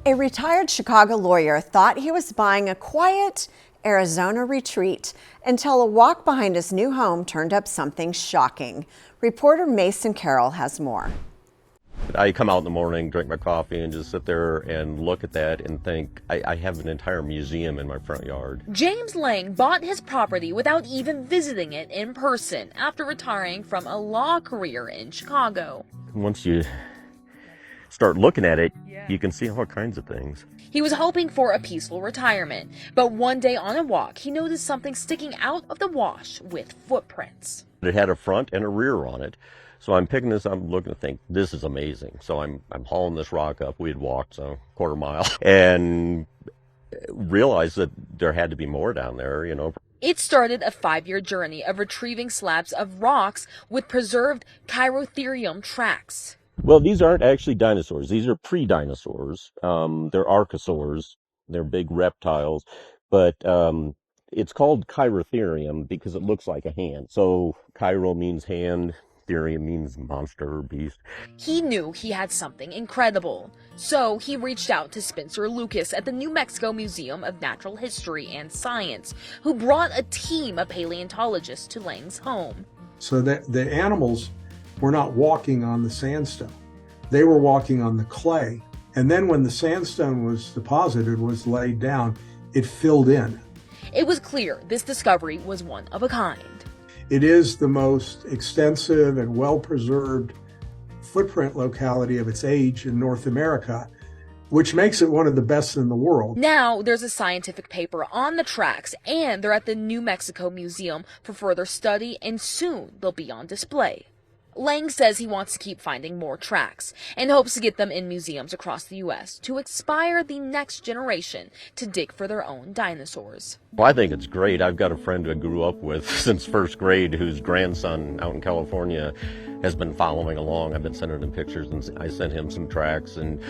A retired Chicago lawyer thought he was buying a quiet Arizona retreat until a walk behind his new home turned up something shocking. Reporter Mason Carroll has more. I come out in the morning, drink my coffee, and just sit there and look at that and think, I have an entire museum in my front yard. James Lang bought his property without even visiting it in person after retiring from a law career in Chicago. Once you start looking at it, you can see all kinds of things. He was hoping for a peaceful retirement, but one day on a walk, he noticed something sticking out of the wash with footprints. It had a front and a rear on it. So I'm picking this up, I'm looking to think, this is amazing. So I'm hauling this rock up. We had walked a quarter mile and realized that there had to be more down there, It started a 5-year journey of retrieving slabs of rocks with preserved Chirotherium tracks. Well, these aren't actually dinosaurs. These are pre-dinosaurs. They're archosaurs. They're big reptiles. But it's called Chirotherium because it looks like a hand. So Chiro means hand. Therium means monster or beast. He knew he had something incredible. So he reached out to Spencer Lucas at the New Mexico Museum of Natural History and Science, who brought a team of paleontologists to Lang's home. So that the animals were not walking on the sandstone. They were walking on the clay. And then when the sandstone was deposited, was laid down, it filled in. It was clear this discovery was one of a kind. It is the most extensive and well-preserved footprint locality of its age in North America, which makes it one of the best in the world. Now there's a scientific paper on the tracks, and they're at the New Mexico Museum for further study, and soon they'll be on display. Lang says he wants to keep finding more tracks and hopes to get them in museums across the U.S. to inspire the next generation to dig for their own dinosaurs. Well, I think it's great. I've got a friend who I grew up with since first grade whose grandson out in California has been following along. I've been sending him pictures, and I sent him some tracks, and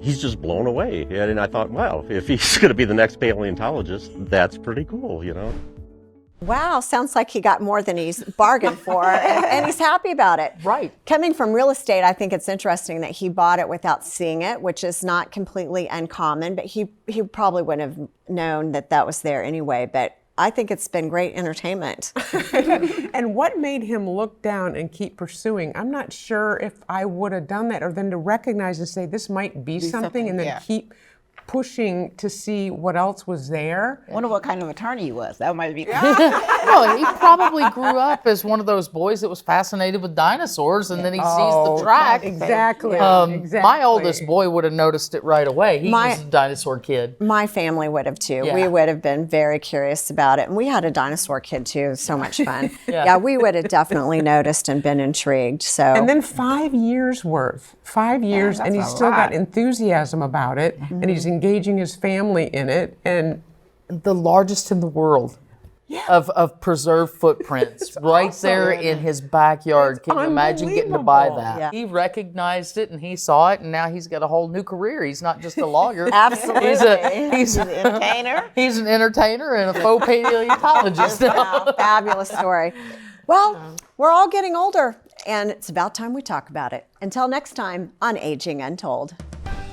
he's just blown away. And I thought, wow, if he's going to be the next paleontologist, that's pretty cool, Wow, sounds like he got more than he's bargained for, and he's happy about it. Right. Coming from real estate, I think it's interesting that he bought it without seeing it, which is not completely uncommon, but he probably wouldn't have known that that was there anyway. But I think it's been great entertainment. And what made him look down and keep pursuing? I'm not sure if I would have done that, or then to recognize and say, this might be something, and then keep pushing to see what else was there. I wonder what kind of attorney he was. That might be. Well, he probably grew up as one of those boys that was fascinated with dinosaurs, and then he sees the track. Exactly. My oldest boy would have noticed it right away. He was a dinosaur kid. My family would have too. Yeah. We would have been very curious about it. And we had a dinosaur kid too. So much fun. Yeah, we would have definitely noticed and been intrigued. So. And then 5 years worth. 5 years, and he's still got enthusiasm about it, and he's engaging his family in it. And the largest in the world of preserved footprints right there in his backyard. Can you imagine getting to buy that? Yeah. He recognized it and he saw it, and now he's got a whole new career. He's not just a lawyer. Absolutely. He's an entertainer. He's an entertainer and a faux paleontologist. Wow, fabulous story. Well, we're all getting older, and it's about time we talk about it. Until next time on Aging Untold.